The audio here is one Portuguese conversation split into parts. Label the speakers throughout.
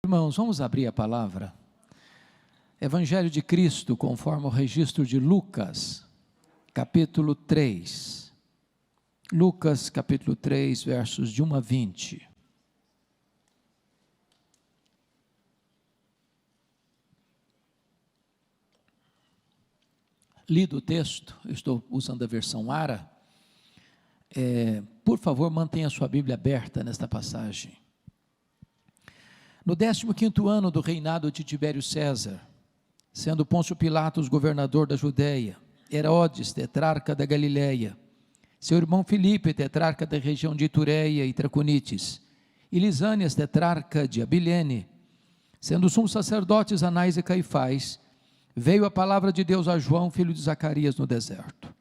Speaker 1: Irmãos, vamos abrir a palavra. Evangelho de Cristo, conforme o registro de Lucas, capítulo 3. Lucas, capítulo 3, versos de 1 a 20. Lido o texto, eu estou usando a versão ARA. Por favor, mantenha a sua Bíblia aberta nesta passagem. No 15º ano do reinado de Tibério César, sendo Pôncio Pilatos governador da Judeia, Herodes, tetrarca da Galileia, seu irmão Filipe, tetrarca da região de Itureia e Traconites, e Lisânias, tetrarca de Abilene, sendo sumos sacerdotes Anás e Caifás, veio a palavra de Deus a João, filho de Zacarias, no deserto.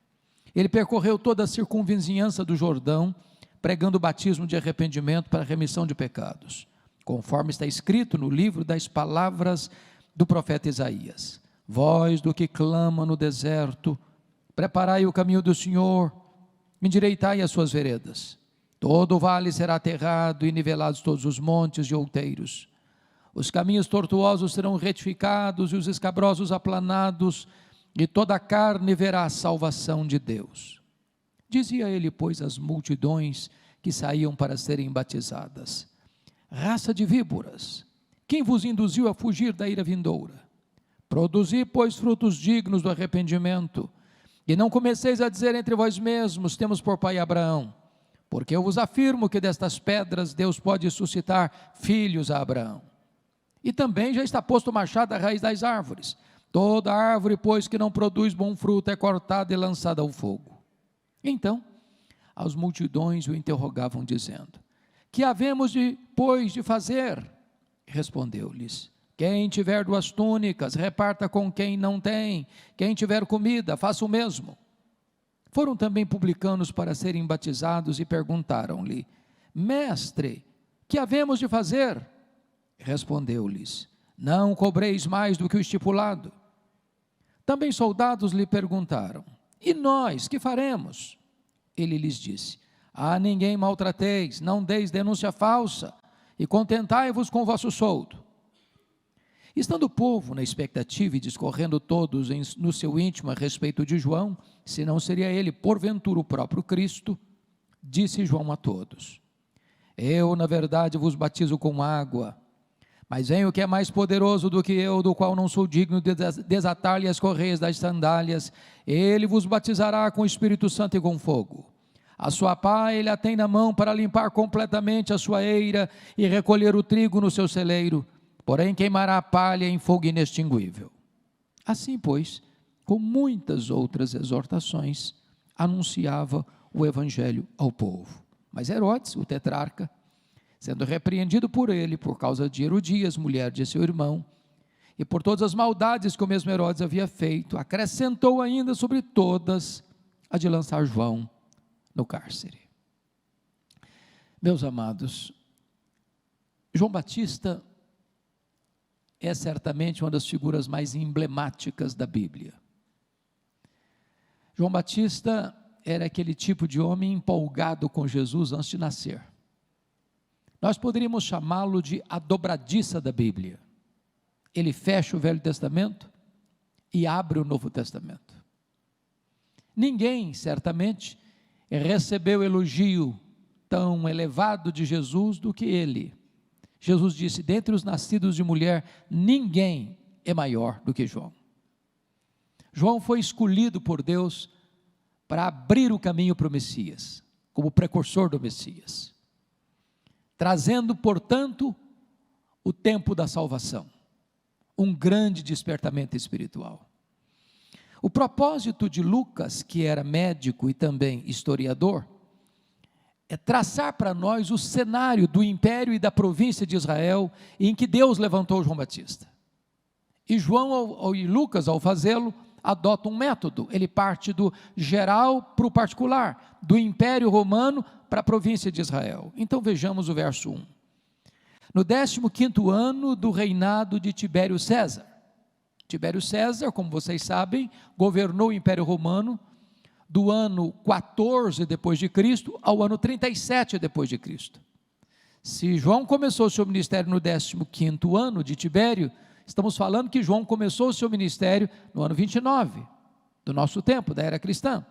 Speaker 1: Ele percorreu toda a circunvizinhança do Jordão, pregando o batismo de arrependimento para a remissão de pecados, conforme está escrito no livro das palavras do profeta Isaías: voz do que clama no deserto, preparai o caminho do Senhor, endireitai as suas veredas. Todo o vale será aterrado e nivelados todos os montes e outeiros. Os caminhos tortuosos serão retificados e os escabrosos aplanados, e toda a carne verá a salvação de Deus. Dizia ele, pois, às multidões que saíam para serem batizadas: raça de víboras, quem vos induziu a fugir da ira vindoura? Produzi, pois, frutos dignos do arrependimento, e não comeceis a dizer entre vós mesmos: temos por pai Abraão, porque eu vos afirmo que destas pedras Deus pode suscitar filhos a Abraão. E também já está posto o machado à raiz das árvores. Toda árvore, pois, que não produz bom fruto é cortada e lançada ao fogo. Então, as multidões o interrogavam, dizendo: que havemos pois de fazer? Respondeu-lhes: quem tiver 2 túnicas, reparta com quem não tem. Quem tiver comida, faça o mesmo. Foram também publicanos para serem batizados e perguntaram-lhe: mestre, que havemos de fazer? Respondeu-lhes: não cobreis mais do que o estipulado. Também soldados lhe perguntaram: e nós, que faremos? Ele lhes disse: a ninguém maltrateis, não deis denúncia falsa, e contentai-vos com o vosso soldo. Estando o povo na expectativa e discorrendo todos no seu íntimo a respeito de João, se não seria ele porventura o próprio Cristo, disse João a todos: eu na verdade vos batizo com água, mas vem o que é mais poderoso do que eu, do qual não sou digno de desatar-lhe as correias das sandálias. Ele vos batizará com o Espírito Santo e com fogo. A sua pá ele a tem na mão para limpar completamente a sua eira e recolher o trigo no seu celeiro, porém queimará a palha em fogo inextinguível. Assim, pois, com muitas outras exortações, anunciava o evangelho ao povo. Mas Herodes, o tetrarca, sendo repreendido por ele, por causa de Herodias, mulher de seu irmão, e por todas as maldades que o mesmo Herodes havia feito, acrescentou ainda sobre todas a de lançar João no cárcere. Meus amados, João Batista é certamente uma das figuras mais emblemáticas da Bíblia. João Batista era aquele tipo de homem empolgado com Jesus antes de nascer. Nós poderíamos chamá-lo de a dobradiça da Bíblia. Ele fecha o Velho Testamento e abre o Novo Testamento. Ninguém, certamente, recebeu elogio tão elevado de Jesus do que ele. Jesus disse: dentre os nascidos de mulher, ninguém é maior do que João. João foi escolhido por Deus para abrir o caminho para o Messias, como precursor do Messias, trazendo, portanto, o tempo da salvação, um grande despertamento espiritual. O propósito de Lucas, que era médico e também historiador, é traçar para nós o cenário do império e da província de Israel, em que Deus levantou João Batista. E Lucas, ao fazê-lo, adota um método. Ele parte do geral para o particular, do império romano para a província de Israel. Então vejamos o verso 1. No 15º ano do reinado de Tibério César. Tibério César, como vocês sabem, governou o Império Romano do ano 14 depois de Cristo ao ano 37 depois de Cristo. Se João começou o seu ministério no 15º ano de Tibério, estamos falando que João começou o seu ministério no ano 29 do nosso tempo, da era cristã.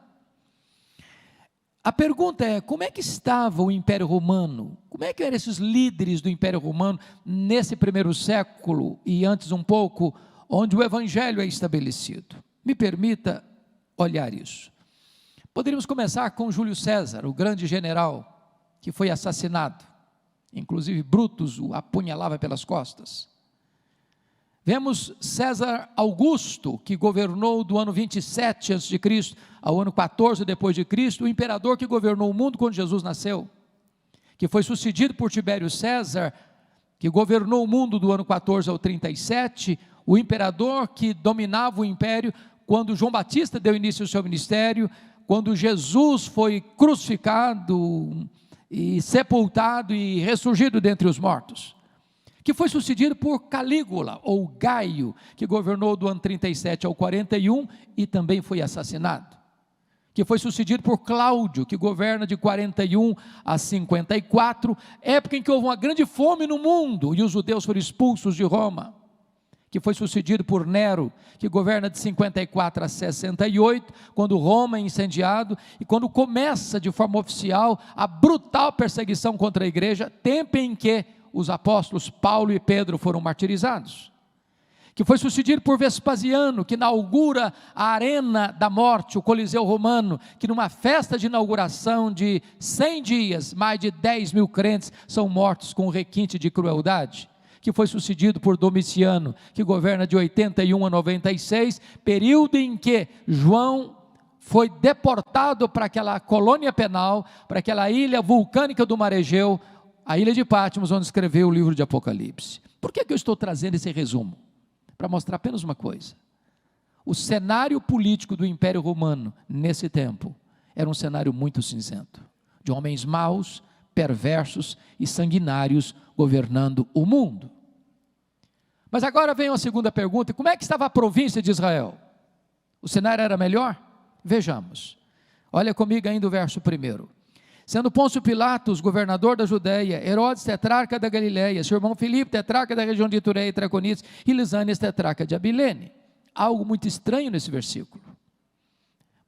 Speaker 1: A pergunta é, como é que estava o Império Romano? Como é que eram esses líderes do Império Romano nesse primeiro século e antes um pouco, onde o Evangelho é estabelecido? Me permita olhar isso. Poderíamos começar com Júlio César, o grande general que foi assassinado. Inclusive Brutus o apunhalava pelas costas. Vemos César Augusto, que governou do ano 27 a.C. ao ano 14 depois de Cristo, o imperador que governou o mundo quando Jesus nasceu, que foi sucedido por Tibério César, que governou o mundo do ano 14 ao 37, o imperador que dominava o império quando João Batista deu início ao seu ministério, quando Jesus foi crucificado e sepultado e ressurgido dentre os mortos, que foi sucedido por Calígula, ou Gaio, que governou do ano 37 ao 41 e também foi assassinado, que foi sucedido por Cláudio, que governa de 41 a 54, época em que houve uma grande fome no mundo e os judeus foram expulsos de Roma, que foi sucedido por Nero, que governa de 54 a 68, quando Roma é incendiado, e quando começa de forma oficial a brutal perseguição contra a igreja, tempo em que os apóstolos Paulo e Pedro foram martirizados, que foi sucedido por Vespasiano, que inaugura a arena da morte, o Coliseu Romano, que numa festa de inauguração de 100 dias, mais de 10 mil crentes são mortos com requinte de crueldade, que foi sucedido por Domiciano, que governa de 81 a 96, período em que João foi deportado para aquela colônia penal, para aquela ilha vulcânica do Mar Egeu, a ilha de Patmos, onde escreveu o livro de Apocalipse. Por que eu estou trazendo esse resumo? Para mostrar apenas uma coisa: o cenário político do Império Romano, nesse tempo, era um cenário muito cinzento, de homens maus, perversos e sanguinários governando o mundo. Mas agora vem a segunda pergunta: como é que estava a província de Israel? O cenário era melhor? Vejamos, olha comigo ainda o verso 1. Sendo Pôncio Pilatos governador da Judéia, Herodes tetrarca da Galileia, seu irmão Filipe tetrarca da região de Itureia e Traconites, e Lisânias tetrarca de Abilene. Algo muito estranho nesse versículo,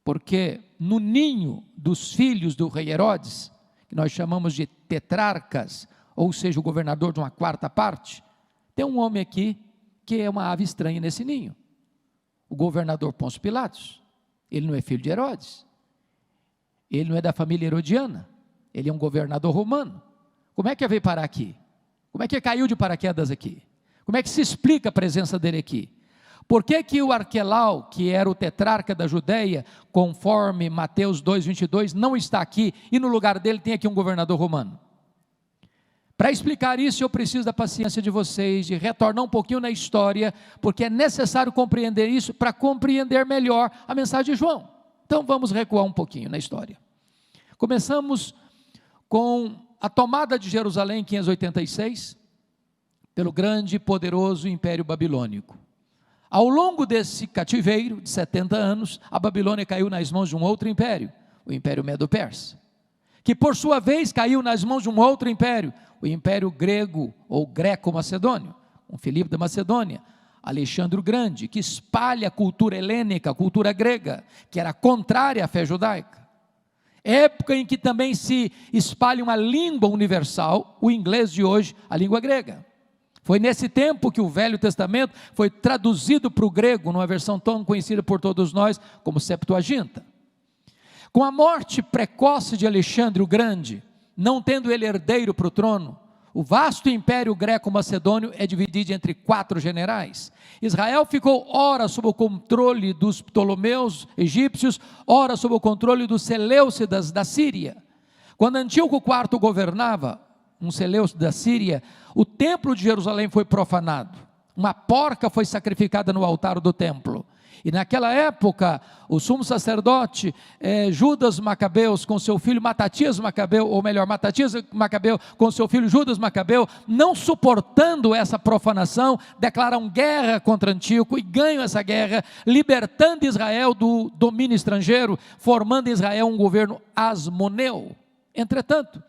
Speaker 1: porque no ninho dos filhos do rei Herodes, que nós chamamos de tetrarcas, ou seja, o governador de uma quarta parte, tem um homem aqui que é uma ave estranha nesse ninho, o governador Pôncio Pilatos. Ele não é filho de Herodes, ele não é da família herodiana, ele é um governador romano. Como é que veio parar aqui? Como é que caiu de paraquedas aqui? Como é que se explica a presença dele aqui? Por que que o Arquelau, que era o tetrarca da Judéia, conforme Mateus 2:22, não está aqui, e no lugar dele tem aqui um governador romano? Para explicar isso, eu preciso da paciência de vocês, de retornar um pouquinho na história, porque é necessário compreender isso para compreender melhor a mensagem de João. Então vamos recuar um pouquinho na história. Começamos com a tomada de Jerusalém em 586, pelo grande e poderoso Império Babilônico. Ao longo desse cativeiro de 70 anos, a Babilônia caiu nas mãos de um outro império, o Império Medo-Persa, que por sua vez caiu nas mãos de um outro império, o Império Grego ou Greco-Macedônio, um Filipe da Macedônia, Alexandre o Grande, que espalha a cultura helênica, a cultura grega, que era contrária à fé judaica. Época em que também se espalha uma língua universal, o inglês de hoje, a língua grega. Foi nesse tempo que o Velho Testamento foi traduzido para o grego, numa versão tão conhecida por todos nós como Septuaginta. Com a morte precoce de Alexandre o Grande, não tendo ele herdeiro para o trono, o vasto império greco-macedônio é dividido entre 4 generais. Israel ficou ora sob o controle dos Ptolomeus egípcios, ora sob o controle dos Seleucidas da Síria. Quando Antíoco IV governava, um Seleucida da Síria, o templo de Jerusalém foi profanado. Uma porca foi sacrificada no altar do templo. E naquela época, o sumo sacerdote Judas Macabeus com seu filho Matatias Macabeu, ou melhor, Matatias Macabeu com seu filho Judas Macabeu, não suportando essa profanação, declaram guerra contra Antíoco e ganham essa guerra, libertando Israel do domínio estrangeiro, formando em Israel um governo asmoneu. Entretanto,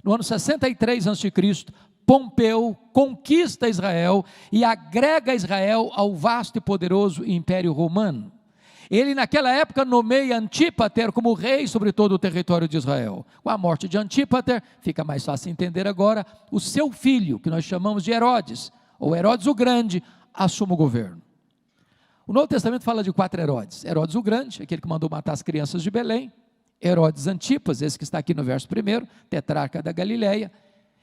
Speaker 1: No ano 63 a.C., Pompeu conquista Israel e agrega Israel ao vasto e poderoso Império Romano. Ele naquela época nomeia Antípater como rei sobre todo o território de Israel. Com a morte de Antípater, fica mais fácil entender agora, o seu filho, que nós chamamos de Herodes, ou Herodes o Grande, assume o governo. O Novo Testamento fala de 4 Herodes. Herodes o Grande, aquele que mandou matar as crianças de Belém. Herodes Antipas, esse que está aqui no verso 1, tetrarca da Galileia.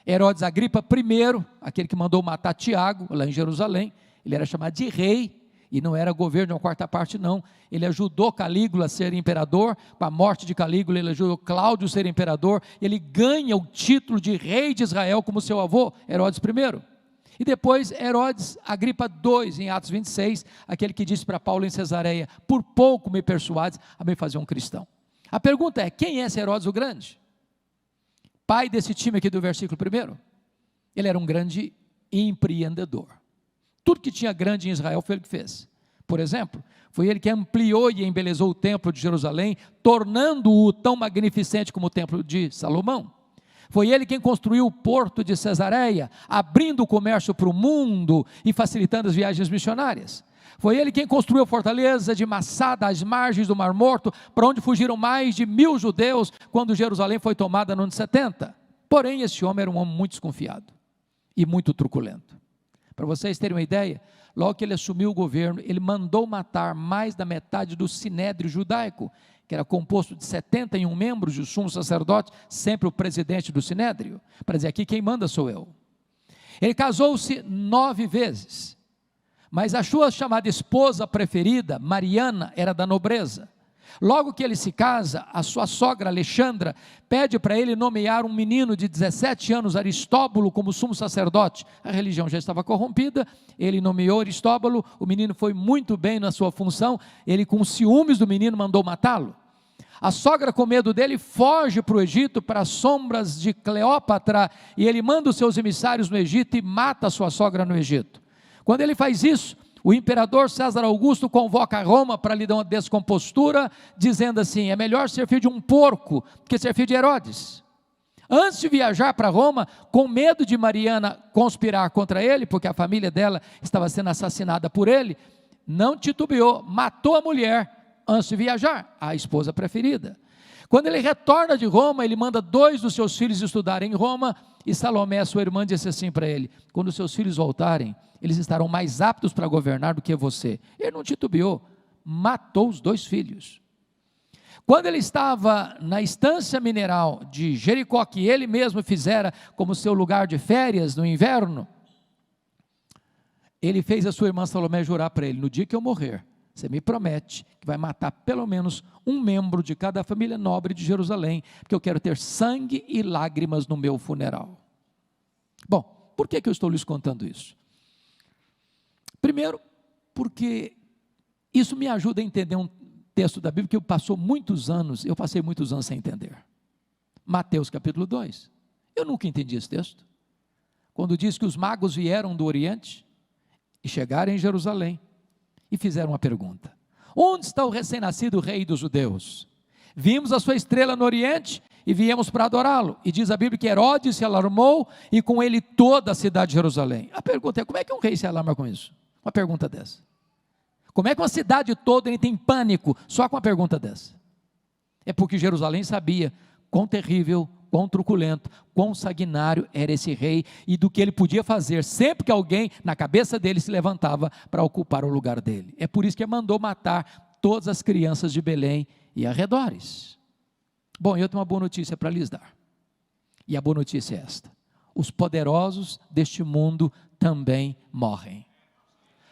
Speaker 1: Herodes Agripa I, aquele que mandou matar Tiago, lá em Jerusalém. Ele era chamado de rei, e não era governo de uma quarta parte não. Ele ajudou Calígula a ser imperador. Com a morte de Calígula, ele ajudou Cláudio a ser imperador. Ele ganha o título de rei de Israel como seu avô, Herodes I. E depois Herodes Agripa II, em Atos 26, aquele que disse para Paulo em Cesareia: por pouco me persuades a me fazer um cristão. A pergunta é, quem é esse Herodes o Grande? Pai desse time aqui do versículo 1. Ele era um grande empreendedor. Tudo que tinha grande em Israel foi ele que fez. Por exemplo, foi ele que ampliou e embelezou o templo de Jerusalém, tornando-o tão magnificente como o templo de Salomão. Foi ele quem construiu o porto de Cesareia, abrindo o comércio para o mundo e facilitando as viagens missionárias. Foi ele quem construiu a fortaleza de Massada, às margens do Mar Morto, para onde fugiram mais de 1000 judeus, quando Jerusalém foi tomada no ano 70. Porém, esse homem era um homem muito desconfiado e muito truculento. Para vocês terem uma ideia, logo que ele assumiu o governo, ele mandou matar mais da metade do sinédrio judaico, que era composto de 71 membros, o sumo sacerdote, sempre o presidente do sinédrio, para dizer, aqui quem manda sou eu. Ele casou-se 9 vezes, mas a sua chamada esposa preferida, Mariana, era da nobreza. Logo que ele se casa, a sua sogra Alexandra pede para ele nomear um menino de 17 anos, Aristóbulo, como sumo sacerdote. A religião já estava corrompida, ele nomeou Aristóbulo, o menino foi muito bem na sua função, ele com ciúmes do menino mandou matá-lo. A sogra, com medo dele, foge para o Egito, para as sombras de Cleópatra, e ele manda os seus emissários no Egito e mata a sua sogra no Egito. Quando ele faz isso, o imperador César Augusto convoca Roma para lhe dar uma descompostura, dizendo assim, é melhor ser filho de um porco que ser filho de Herodes. Antes de viajar para Roma, com medo de Mariana conspirar contra ele, porque a família dela estava sendo assassinada por ele, não titubeou, matou a mulher antes de viajar, a esposa preferida. Quando ele retorna de Roma, ele manda 2 dos seus filhos estudarem em Roma, e Salomé, sua irmã, disse assim para ele, quando os seus filhos voltarem, eles estarão mais aptos para governar do que você. Ele não titubeou, matou os 2 filhos. Quando ele estava na estância mineral de Jericó, que ele mesmo fizera como seu lugar de férias no inverno, ele fez a sua irmã Salomé jurar para ele, no dia que eu morrer, você me promete que vai matar pelo menos um membro de cada família nobre de Jerusalém, porque eu quero ter sangue e lágrimas no meu funeral. Bom, por que eu estou lhes contando isso? Primeiro, porque isso me ajuda a entender um texto da Bíblia que eu passei muitos anos sem entender. Mateus capítulo 2. Eu nunca entendi esse texto. Quando diz que os magos vieram do Oriente e chegaram em Jerusalém e fizeram uma pergunta: onde está o recém-nascido rei dos judeus? Vimos a sua estrela no Oriente e viemos para adorá-lo. E diz a Bíblia que Herodes se alarmou e com ele toda a cidade de Jerusalém. A pergunta é, como é que um rei se alarma com isso? Uma pergunta dessa. Como é que uma cidade toda ele tem pânico só com uma pergunta dessa? É porque Jerusalém sabia quão terrível, quão truculento, quão sanguinário era esse rei e do que ele podia fazer sempre que alguém na cabeça dele se levantava para ocupar o lugar dele. É por isso que ele mandou matar todas as crianças de Belém e arredores. Bom, eu tenho uma boa notícia para lhes dar. E a boa notícia é esta: os poderosos deste mundo também morrem.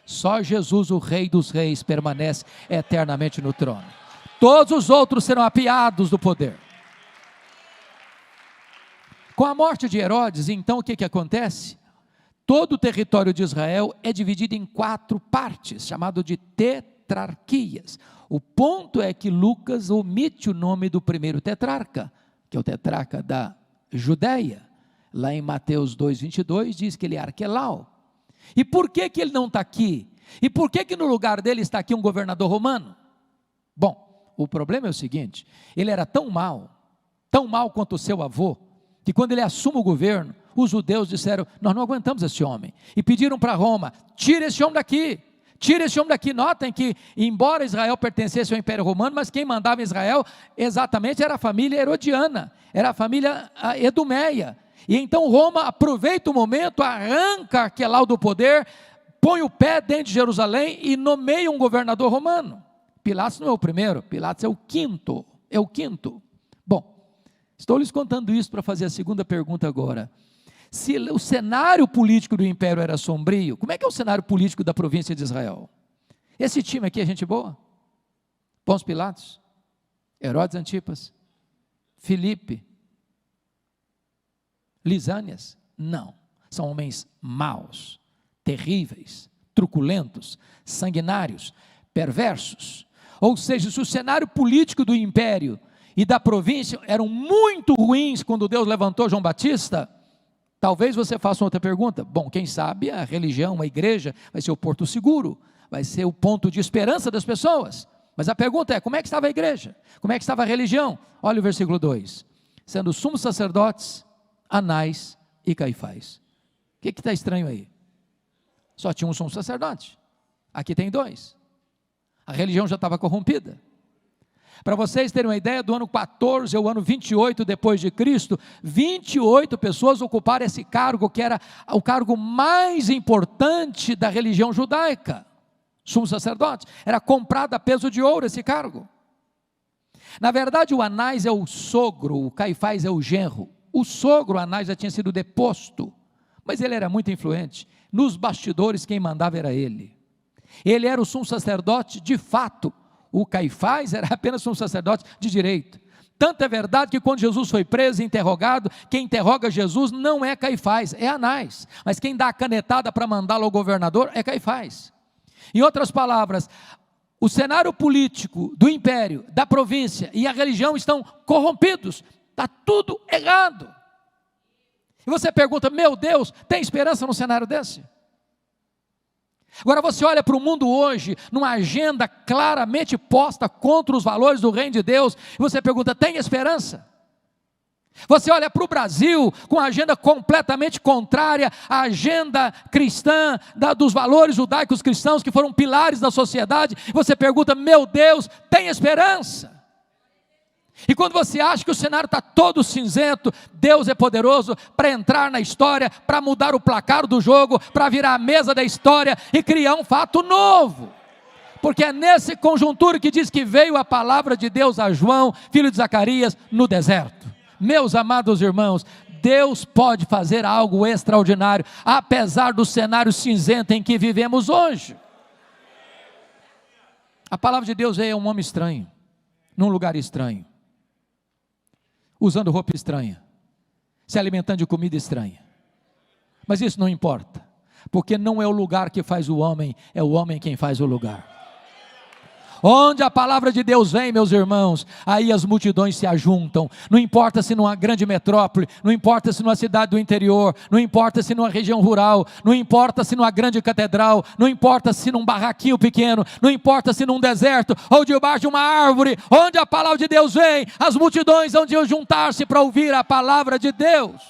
Speaker 1: Só Jesus, o Rei dos Reis, permanece eternamente no trono. Todos os outros serão apiados do poder. Com a morte de Herodes, então o que acontece? Todo o território de Israel é dividido em 4 partes, chamado de tetrarquias. O ponto é que Lucas omite o nome do primeiro tetrarca, que é o tetrarca da Judeia. Lá em Mateus 2:22 diz que ele é Arquelau. E por que ele não está aqui? E por que no lugar dele está aqui um governador romano? Bom, o problema é o seguinte: ele era tão mal quanto o seu avô, que quando ele assume o governo, os judeus disseram: nós não aguentamos esse homem, e pediram para Roma: tira esse homem daqui, tira esse homem daqui. Notem que, embora Israel pertencesse ao Império Romano, mas quem mandava em Israel exatamente era a família herodiana, era a família edomeia. E então Roma aproveita o momento, arranca Arquelau do poder, põe o pé dentro de Jerusalém e nomeia um governador romano. Pilatos não é o primeiro, Pilatos é o quinto, Bom, estou lhes contando isso para fazer a segunda pergunta agora. Se o cenário político do império era sombrio, como é que é o cenário político da província de Israel? Esse time aqui é gente boa? Pôncio Pilatos, Herodes Antipas, Filipe, Lisânias? Não, são homens maus, terríveis, truculentos, sanguinários, perversos. Ou seja, se o cenário político do império e da província eram muito ruins quando Deus levantou João Batista, talvez você faça outra pergunta. Bom, quem sabe a religião, a igreja, vai ser o porto seguro, vai ser o ponto de esperança das pessoas. Mas a pergunta é: como é que estava a igreja? Como é que estava a religião? Olha o versículo 2: sendo sumos sacerdotes, Anás e Caifás. O que está estranho aí? Só tinha um sumo sacerdote, aqui tem dois. A religião já estava corrompida. Para vocês terem uma ideia, do ano 14 ao ano 28 depois de Cristo, 28 pessoas ocuparam esse cargo, que era o cargo mais importante da religião judaica. Sumo sacerdote, era comprado a peso de ouro esse cargo. Na verdade, o Anás é o sogro, o Caifás é o genro. O sogro Anás já tinha sido deposto, mas ele era muito influente. Nos bastidores quem mandava era ele. Ele era o sumo sacerdote de fato. O Caifás era apenas um sacerdote de direito. Tanto é verdade que quando Jesus foi preso e interrogado, quem interroga Jesus não é Caifás, é Anás. Mas quem dá a canetada para mandá-lo ao governador é Caifás. Em outras palavras, o cenário político do império, da província e a religião estão corrompidos. Está tudo errado. E você pergunta: meu Deus, tem esperança num cenário desse? Agora você olha para o mundo hoje, numa agenda claramente posta contra os valores do reino de Deus, e você pergunta: tem esperança? Você olha para o Brasil, com a agenda completamente contrária à agenda cristã, dos valores judaicos cristãos, que foram pilares da sociedade, e você pergunta: meu Deus, tem esperança? E quando você acha que o cenário está todo cinzento, Deus é poderoso para entrar na história, para mudar o placar do jogo, para virar a mesa da história e criar um fato novo. Porque é nesse conjuntura que diz que veio a palavra de Deus a João, filho de Zacarias, no deserto. Meus amados irmãos, Deus pode fazer algo extraordinário, apesar do cenário cinzento em que vivemos hoje. A palavra de Deus é um homem estranho, num lugar estranho, usando roupa estranha, se alimentando de comida estranha. Mas isso não importa, porque não é o lugar que faz o homem, é o homem quem faz o lugar. Onde a palavra de Deus vem, meus irmãos, aí as multidões se ajuntam. Não importa se numa grande metrópole, não importa se numa cidade do interior, não importa se numa região rural, não importa se numa grande catedral, não importa se num barraquinho pequeno, não importa se num deserto ou debaixo de uma árvore, onde a palavra de Deus vem, as multidões vão juntar-se para ouvir a palavra de Deus.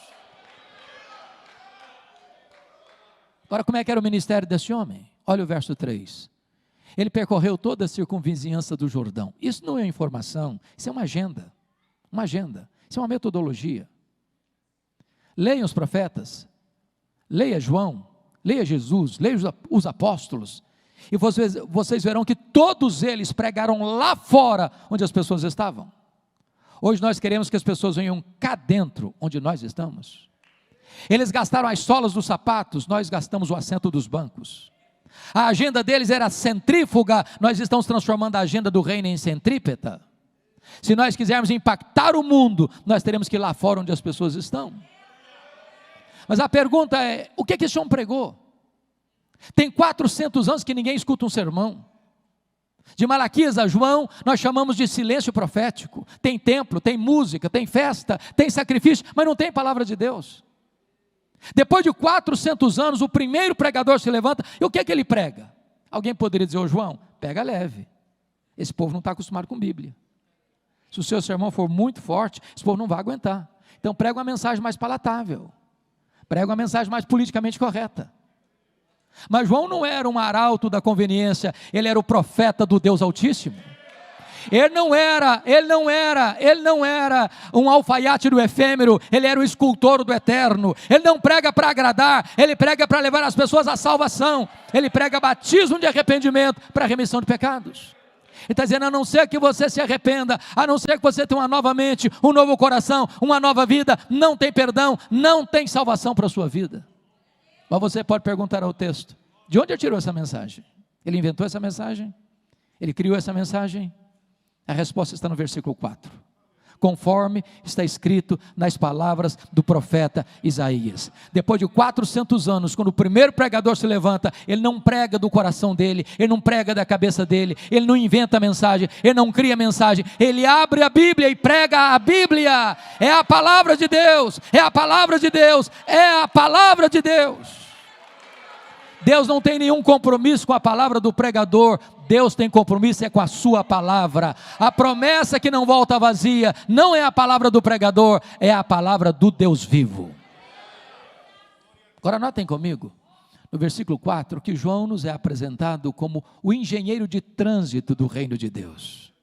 Speaker 1: Agora, como é que era o ministério desse homem? Olha o verso 3. Ele percorreu toda a circunvizinhança do Jordão. Isso não é informação, isso é uma agenda, isso é uma metodologia. Leiam os profetas, leia João, leia Jesus, leia os apóstolos, e vocês verão que todos eles pregaram lá fora, onde as pessoas estavam. Hoje nós queremos que as pessoas venham cá dentro, onde nós estamos. Eles gastaram as solas dos sapatos, nós gastamos o assento dos bancos. A agenda deles era centrífuga, nós estamos transformando a agenda do reino em centrípeta. Se nós quisermos impactar o mundo, nós teremos que ir lá fora onde as pessoas estão. Mas a pergunta é: o que esse homem pregou? Tem 400 anos que ninguém escuta um sermão. De Malaquias a João, nós chamamos de silêncio profético. Tem templo, tem música, tem festa, tem sacrifício, mas não tem palavra de Deus. Depois de 400 anos, o primeiro pregador se levanta, e o que é que ele prega? Alguém poderia dizer: ô João, pega leve, esse povo não está acostumado com Bíblia. Se o seu sermão for muito forte, esse povo não vai aguentar. Então prega uma mensagem mais palatável, prega uma mensagem mais politicamente correta. Mas João não era um arauto da conveniência, ele era o profeta do Deus Altíssimo. Ele não era um alfaiate do efêmero, ele era o escultor do eterno. Ele não prega para agradar, ele prega para levar as pessoas à salvação. Ele prega batismo de arrependimento para remissão de pecados. Ele está dizendo, a não ser que você se arrependa, a não ser que você tenha uma nova mente, um novo coração, uma nova vida, não tem perdão, não tem salvação para a sua vida. Mas você pode perguntar ao texto, de onde ele tirou essa mensagem? Ele inventou essa mensagem? Ele criou essa mensagem? A resposta está no versículo 4, conforme está escrito nas palavras do profeta Isaías. Depois de 400 anos, quando o primeiro pregador se levanta, ele não prega do coração dele, ele não prega da cabeça dele, ele não inventa a mensagem, ele não cria a mensagem, ele abre a Bíblia e prega a Bíblia. É a palavra de Deus, é a palavra de Deus, é a palavra de Deus. Deus não tem nenhum compromisso com a palavra do pregador, Deus tem compromisso com a sua palavra. A promessa que não volta vazia, não é a palavra do pregador, é a palavra do Deus vivo. Agora notem comigo, no versículo 4, que João nos é apresentado como o engenheiro de trânsito do reino de Deus.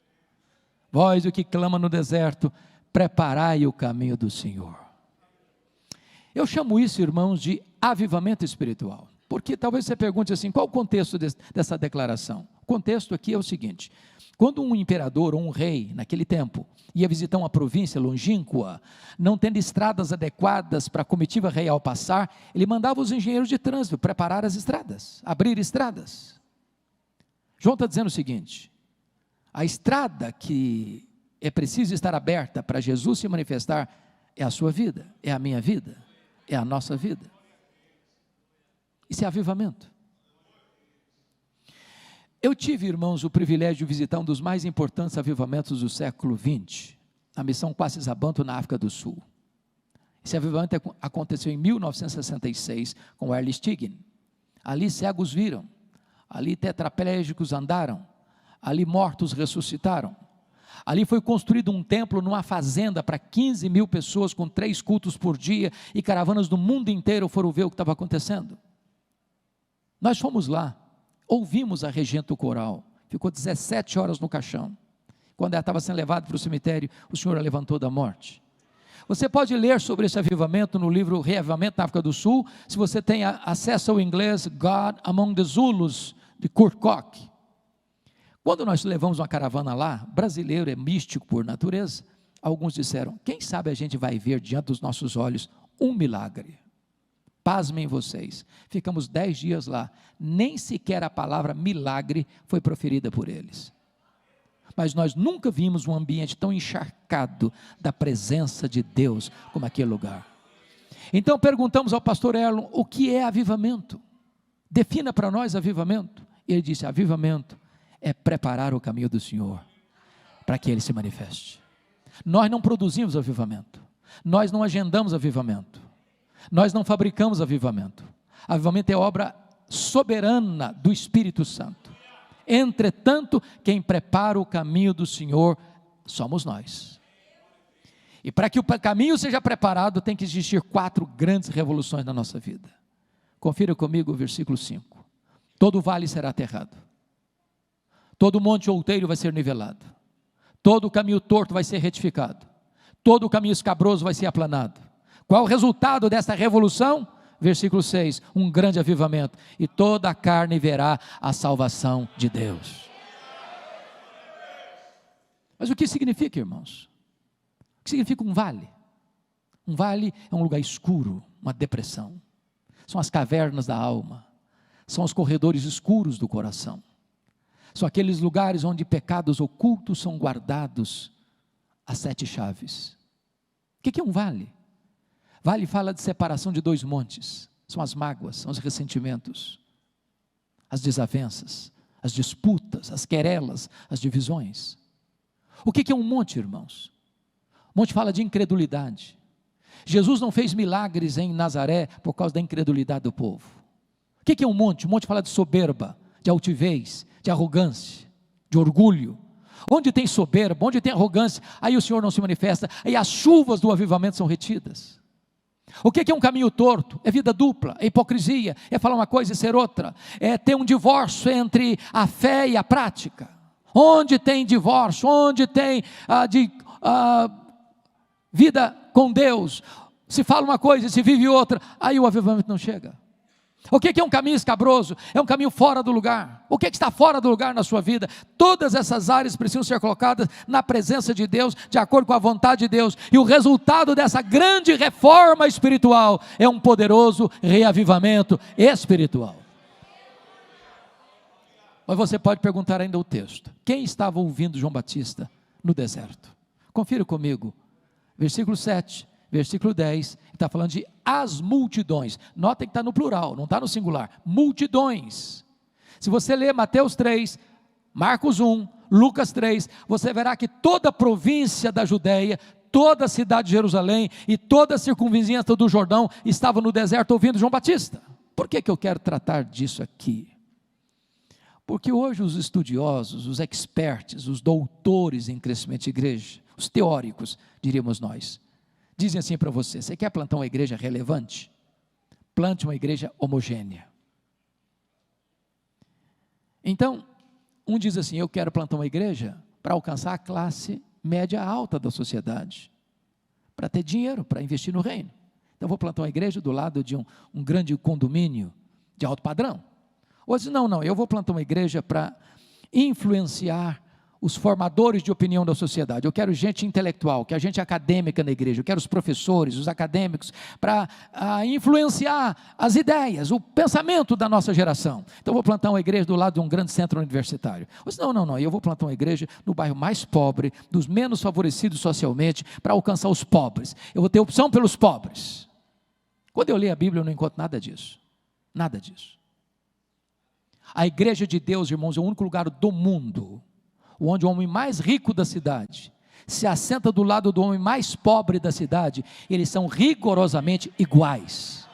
Speaker 1: Vós o que clama no deserto, preparai o caminho do Senhor. Eu chamo isso, irmãos, de avivamento espiritual. Porque talvez você pergunte assim, qual o contexto dessa declaração? O contexto aqui é o seguinte, quando um imperador ou um rei, naquele tempo, ia visitar uma província longínqua, não tendo estradas adequadas para a comitiva real passar, ele mandava os engenheiros de trânsito preparar as estradas, abrir estradas. João está dizendo o seguinte, a estrada que é preciso estar aberta para Jesus se manifestar é a sua vida, é a minha vida, é a nossa vida. Isso é avivamento. Eu tive, irmãos, o privilégio de visitar um dos mais importantes avivamentos do século XX, a missão Quassis Zabanto na África do Sul. Esse avivamento aconteceu em 1966 com Earl Stiggin. Ali cegos viram, ali tetraplégicos andaram, ali mortos ressuscitaram. Ali foi construído um templo numa fazenda para 15 mil pessoas com 3 cultos por dia e caravanas do mundo inteiro foram ver o que estava acontecendo. Nós fomos lá, ouvimos a regente do coral, ficou 17 horas no caixão. Quando ela estava sendo levada para o cemitério, o Senhor a levantou da morte. Você pode ler sobre esse avivamento no livro Reavivamento na África do Sul, se você tem acesso ao inglês God Among the Zulus, de Kurt Koch. Quando nós levamos uma caravana lá, brasileiro é místico por natureza, alguns disseram, quem sabe a gente vai ver diante dos nossos olhos um milagre. Pasmem vocês, ficamos 10 dias lá, nem sequer a palavra milagre foi proferida por eles. Mas nós nunca vimos um ambiente tão encharcado da presença de Deus como aquele lugar. Então perguntamos ao pastor Erlon, o que é avivamento? Defina para nós avivamento. Ele disse, avivamento é preparar o caminho do Senhor, para que Ele se manifeste. Nós não produzimos avivamento, nós não agendamos avivamento. Nós não fabricamos avivamento. Avivamento é obra soberana do Espírito Santo. Entretanto, quem prepara o caminho do Senhor somos nós. E para que o caminho seja preparado, tem que existir 4 grandes revoluções na nossa vida. Confira comigo o versículo 5. Todo vale será aterrado. Todo monte outeiro vai ser nivelado. Todo caminho torto vai ser retificado. Todo caminho escabroso vai ser aplanado. Qual o resultado dessa revolução? Versículo 6, um grande avivamento, e toda a carne verá a salvação de Deus. Mas o que significa, irmãos? O que significa um vale? Um vale é um lugar escuro, uma depressão. São as cavernas da alma, são os corredores escuros do coração. São aqueles lugares onde pecados ocultos são guardados às 7 chaves. O que é um vale? Vale fala de separação de 2 montes, são as mágoas, são os ressentimentos, as desavenças, as disputas, as querelas, as divisões. O que é um monte, irmãos? Monte fala de incredulidade. Jesus não fez milagres em Nazaré por causa da incredulidade do povo. O que é um monte? O monte fala de soberba, de altivez, de arrogância, de orgulho. onde tem soberba, onde tem arrogância, aí o Senhor não se manifesta, aí as chuvas do avivamento são retidas. O que é um caminho torto? É vida dupla, é hipocrisia, é falar uma coisa e ser outra, é ter um divórcio entre a fé e a prática. Onde tem divórcio, onde tem vida com Deus, se fala uma coisa e se vive outra, aí o avivamento não chega. O que é um caminho escabroso? É um caminho fora do lugar. O que está fora do lugar na sua vida? Todas essas áreas precisam ser colocadas na presença de Deus, de acordo com a vontade de Deus, e o resultado dessa grande reforma espiritual é um poderoso reavivamento espiritual. Mas você pode perguntar ainda o texto: quem estava ouvindo João Batista no deserto? Confira comigo, versículo 7, versículo 10, está falando de as multidões. Notem que está no plural, não está no singular. Multidões. Se você ler Mateus 3, Marcos 1, Lucas 3, você verá que toda a província da Judéia, toda a cidade de Jerusalém e toda a circunvizinhança do Jordão estava no deserto ouvindo João Batista. Por que eu quero tratar disso aqui? Porque hoje os estudiosos, os experts, os doutores em crescimento de igreja, os teóricos, diríamos nós, dizem assim para você: você quer plantar uma igreja relevante? Plante uma igreja homogênea. Então, um diz assim: eu quero plantar uma igreja para alcançar a classe média alta da sociedade, para ter dinheiro, para investir no reino. Então, vou plantar uma igreja do lado de um grande condomínio de alto padrão. Ou diz: não, eu vou plantar uma igreja para influenciar os formadores de opinião da sociedade. Eu quero gente intelectual, quero gente acadêmica na igreja, eu quero os professores, os acadêmicos, para influenciar as ideias, o pensamento da nossa geração. Então eu vou plantar uma igreja do lado de um grande centro universitário. Eu disse: não, eu vou plantar uma igreja no bairro mais pobre, dos menos favorecidos socialmente, para alcançar os pobres. Eu vou ter opção pelos pobres. Quando eu leio a Bíblia, eu não encontro nada disso. Nada disso. A igreja de Deus, irmãos, é o único lugar do mundo onde o homem mais rico da cidade se assenta do lado do homem mais pobre da cidade. Eles são rigorosamente iguais.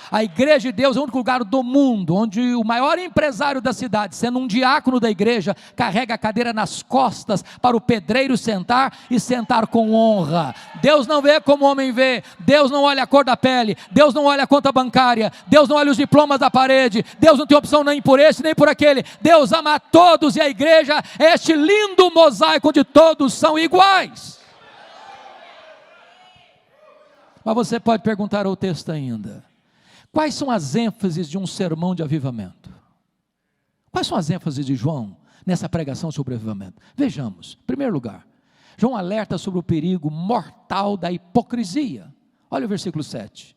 Speaker 1: A igreja de Deus é o único lugar do mundo onde o maior empresário da cidade, sendo um diácono da igreja, carrega a cadeira nas costas para o pedreiro sentar e sentar com honra. Deus não vê como o homem vê. Deus não olha a cor da pele, Deus não olha a conta bancária, Deus não olha os diplomas da parede, Deus não tem opção nem por esse nem por aquele. Deus ama a todos, e a igreja é este lindo mosaico onde todos são iguais. Mas você pode perguntar ao texto ainda: quais são as ênfases de um sermão de avivamento? Quais são as ênfases de João nessa pregação sobre o avivamento? Vejamos. Em primeiro lugar, João alerta sobre o perigo mortal da hipocrisia. Olha o versículo 7.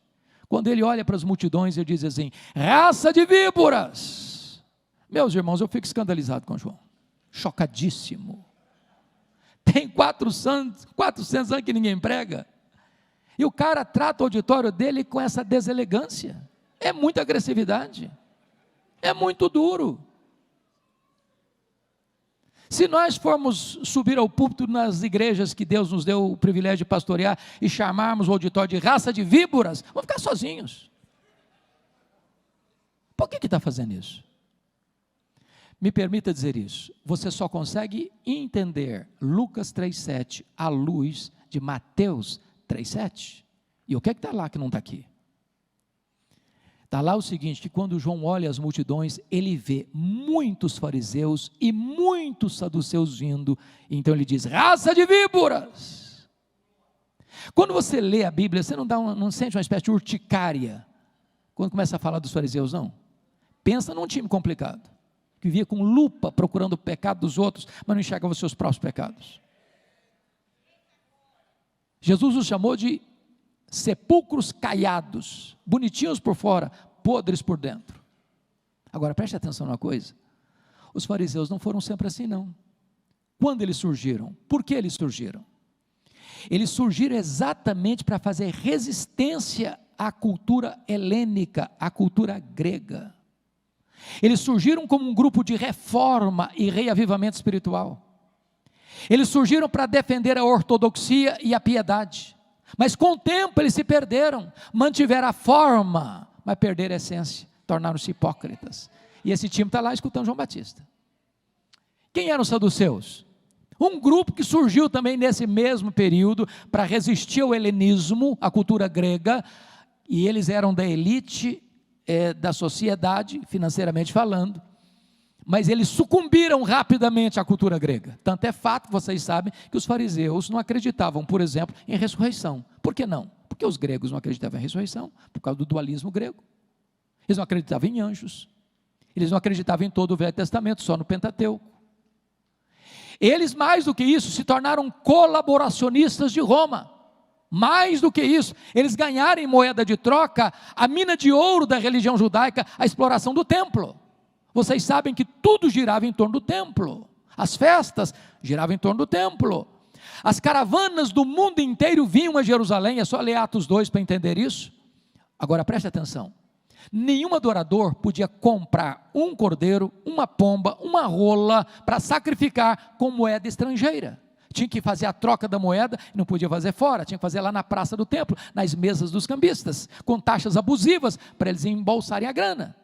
Speaker 1: Quando ele olha para as multidões, ele diz assim: raça de víboras. Meus irmãos, eu fico escandalizado com João. Chocadíssimo. Tem 400 anos que ninguém prega. E o cara trata o auditório dele com essa deselegância. É muita agressividade. É muito duro. Se nós formos subir ao púlpito nas igrejas que Deus nos deu o privilégio de pastorear e chamarmos o auditório de raça de víboras, vamos ficar sozinhos. Por que está fazendo isso? Me permita dizer isso: você só consegue entender Lucas 3,7 à luz de Mateus 3,7. E o que está lá que não está aqui? Está lá o seguinte: que quando João olha as multidões, ele vê muitos fariseus e muitos saduceus vindo, então ele diz: raça de víboras. Quando você lê a Bíblia, você não sente uma espécie de urticária quando começa a falar dos fariseus, não? Pensa num time complicado, que via com lupa procurando o pecado dos outros, mas não enxergava os seus próprios pecados. Jesus os chamou de sepulcros caiados, bonitinhos por fora, podres por dentro. Agora preste atenção numa coisa: os fariseus não foram sempre assim, não. Quando eles surgiram? Por que eles surgiram? Eles surgiram exatamente para fazer resistência à cultura helênica, à cultura grega. Eles surgiram como um grupo de reforma e reavivamento espiritual. Eles surgiram para defender a ortodoxia e a piedade, mas com o tempo eles se perderam, mantiveram a forma, mas perderam a essência, tornaram-se hipócritas. E esse time está lá escutando João Batista. O Quem eram os saduceus? Um grupo que surgiu também nesse mesmo período para resistir ao helenismo, à cultura grega, e eles eram da elite da sociedade, financeiramente falando, mas eles sucumbiram rapidamente à cultura grega. Tanto é fato que vocês sabem que os fariseus não acreditavam, por exemplo, em ressurreição. Por que não? Porque os gregos não acreditavam em ressurreição, por causa do dualismo grego. Eles não acreditavam em anjos, eles não acreditavam em todo o Velho Testamento, só no Pentateuco. Eles, mais do que isso, se tornaram colaboracionistas de Roma. Mais do que isso, eles ganharam em moeda de troca a mina de ouro da religião judaica, a exploração do templo. Vocês sabem que tudo girava em torno do templo. As festas giravam em torno do templo. As caravanas do mundo inteiro vinham a Jerusalém, é só ler Atos 2 para entender isso. Agora preste atenção. Nenhum adorador podia comprar um cordeiro, uma pomba, uma rola para sacrificar com moeda estrangeira. Tinha que fazer a troca da moeda, não podia fazer fora, tinha que fazer lá na praça do templo, nas mesas dos cambistas, com taxas abusivas para eles embolsarem a grana.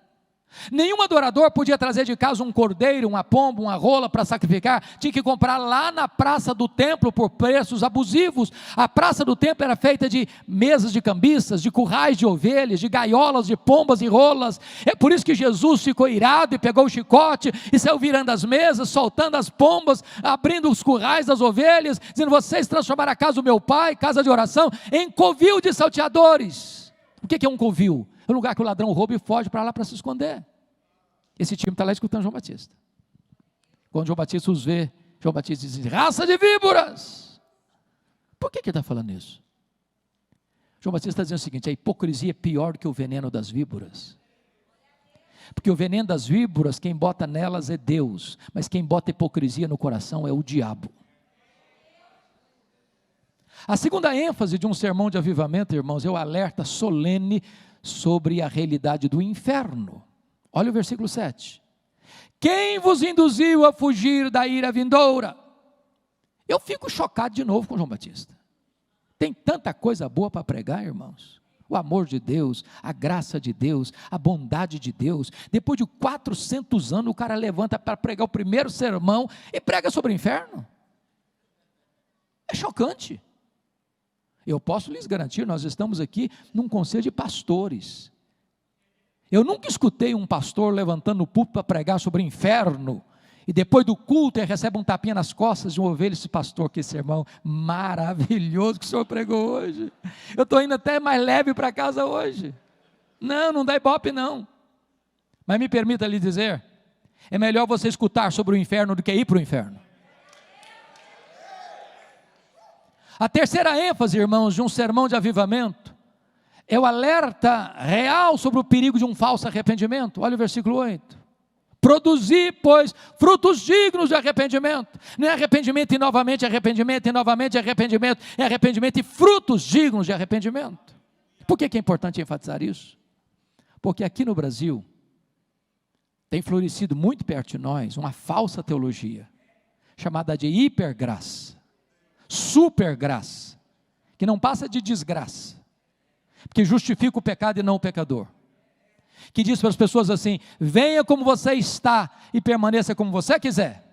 Speaker 1: Nenhum adorador podia trazer de casa um cordeiro, uma pomba, uma rola para sacrificar, tinha que comprar lá na praça do templo por preços abusivos. A praça do templo era feita de mesas de cambistas, de currais de ovelhas, de gaiolas de pombas e rolas. É por isso que Jesus ficou irado e pegou o chicote e saiu virando as mesas, soltando as pombas, abrindo os currais das ovelhas, dizendo: vocês transformaram a casa do meu pai, casa de oração, em covil de salteadores. O que é um covil? É um lugar que o ladrão rouba e foge para lá para se esconder. Esse time está lá escutando João Batista. Quando João Batista os vê, João Batista diz: raça de víboras. Por que ele está falando isso? João Batista está dizendo o seguinte: a hipocrisia é pior do que o veneno das víboras. Porque o veneno das víboras, quem bota nelas é Deus, mas quem bota hipocrisia no coração é o diabo. A segunda ênfase de um sermão de avivamento, irmãos, é o alerta solene sobre a realidade do inferno. Olha o versículo 7. Quem vos induziu a fugir da ira vindoura? Eu fico chocado de novo com João Batista. Tem tanta coisa boa para pregar, irmãos. O amor de Deus, a graça de Deus, a bondade de Deus. Depois de 400 anos, o cara levanta para pregar o primeiro sermão e prega sobre o inferno. É chocante. Eu posso lhes garantir, nós estamos aqui num conselho de pastores. Eu nunca escutei um pastor levantando o púlpito para pregar sobre o inferno, e depois do culto ele recebe um tapinha nas costas de uma ovelha. Esse pastor, que sermão maravilhoso que o senhor pregou hoje. Eu estou indo até mais leve para casa hoje. Não dá ibope não. Mas me permita lhe dizer, é melhor você escutar sobre o inferno do que ir para o inferno. A terceira ênfase, irmãos, de um sermão de avivamento, é o alerta real sobre o perigo de um falso arrependimento. Olha o versículo 8. Produzir, pois, frutos dignos de arrependimento. Não é arrependimento e novamente arrependimento, e novamente arrependimento, é arrependimento e frutos dignos de arrependimento. Por que é importante enfatizar isso? Porque aqui no Brasil, tem florescido muito perto de nós uma falsa teologia, chamada de hipergraça, supergraça, que não passa de desgraça, porque justifica o pecado e não o pecador, que diz para as pessoas assim: venha como você está e permaneça como você quiser,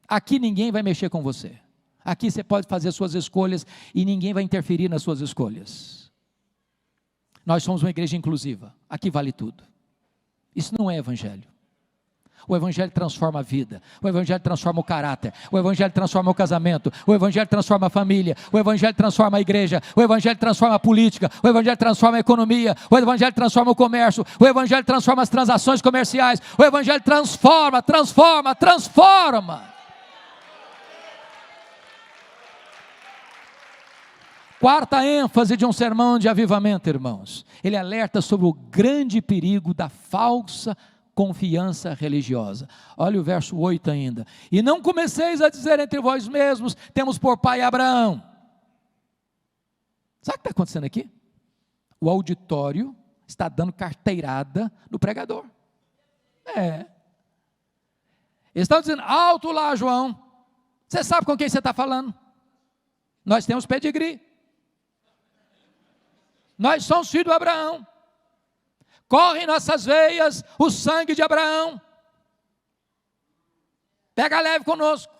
Speaker 1: aqui ninguém vai mexer com você, aqui você pode fazer suas escolhas e ninguém vai interferir nas suas escolhas. Nós somos uma igreja inclusiva, aqui vale tudo. Isso não é evangelho. O evangelho transforma a vida, o evangelho transforma o caráter, o evangelho transforma o casamento, o evangelho transforma a família, o evangelho transforma a igreja, o evangelho transforma a política, o evangelho transforma a economia, o evangelho transforma o comércio, o evangelho transforma as transações comerciais, o evangelho transforma. Quarta ênfase de um sermão de avivamento, irmãos, ele alerta sobre o grande perigo da falsa confiança religiosa. Olha o verso 8 ainda. E não comeceis a dizer entre vós mesmos: temos por pai Abraão. Sabe o que está acontecendo aqui? O auditório está dando carteirada no pregador. Eles estão dizendo: alto lá, João, você sabe com quem você está falando? Nós temos pedigree, nós somos filhos de Abraão, corre em nossas veias o sangue de Abraão. Pega leve conosco.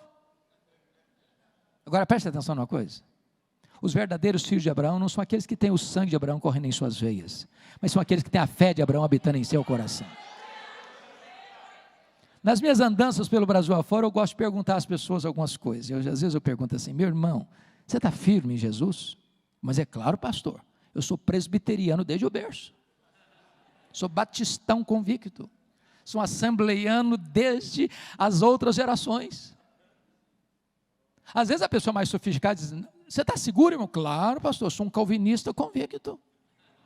Speaker 1: Agora preste atenção numa coisa. Os verdadeiros filhos de Abraão não são aqueles que têm o sangue de Abraão correndo em suas veias, mas são aqueles que têm a fé de Abraão habitando em seu coração. Nas minhas andanças pelo Brasil afora, eu gosto de perguntar às pessoas algumas coisas. Às vezes eu pergunto assim: meu irmão, você está firme em Jesus? Mas é claro, pastor, eu sou presbiteriano desde o berço, sou batistão convicto, sou assembleiano desde as outras gerações. Às vezes a pessoa mais sofisticada diz: você está seguro, irmão? Claro, pastor, eu sou um calvinista convicto.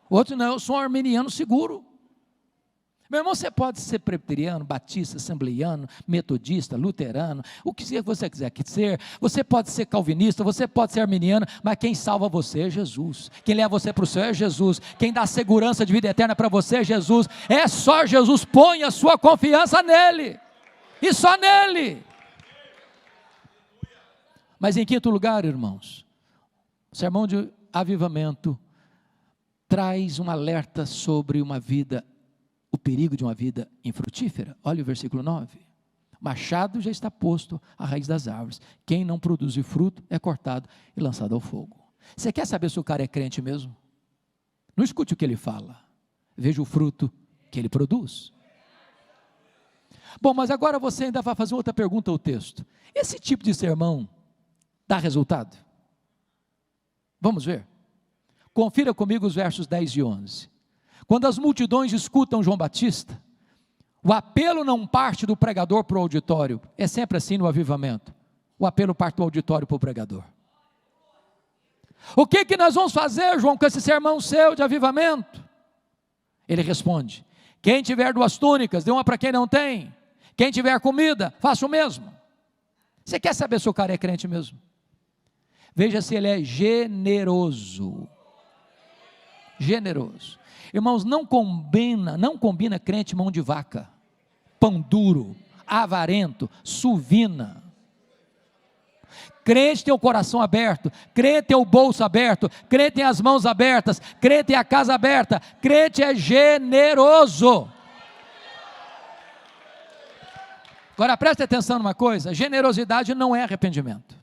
Speaker 1: Outro: não, eu sou um arminiano seguro. Meu irmão, você pode ser presbiteriano, batista, assembleiano, metodista, luterano, o que você quiser ser. Você pode ser calvinista, você pode ser arminiano, mas quem salva você é Jesus. Quem leva você para o céu é Jesus. Quem dá segurança de vida eterna para você é Jesus. É só Jesus. Põe a sua confiança nele, e só nele. Mas em quinto lugar, irmãos, o sermão de avivamento traz um alerta sobre uma vida, o perigo de uma vida infrutífera. Olha o versículo 9: o machado já está posto à raiz das árvores, quem não produzir fruto é cortado e lançado ao fogo. Você quer saber se o cara é crente mesmo? Não escute o que ele fala, veja o fruto que ele produz. Bom, mas agora você ainda vai fazer outra pergunta ao texto: esse tipo de sermão dá resultado? Vamos ver. Confira comigo os versos 10 e 11. Quando as multidões escutam João Batista, o apelo não parte do pregador para o auditório. É sempre assim no avivamento. O apelo parte do auditório para o pregador. O que nós vamos fazer, João, com esse sermão seu de avivamento? Ele responde: quem tiver 2 túnicas, dê uma para quem não tem. Quem tiver comida, faça o mesmo. Você quer saber se o cara é crente mesmo? Veja se ele é generoso. Generoso. Irmãos, não combina crente mão de vaca, pão duro, avarento, suvina. Crente tem o coração aberto, crente tem o bolso aberto, crente tem as mãos abertas, crente tem a casa aberta, crente é generoso. Agora preste atenção numa coisa: generosidade não é arrependimento.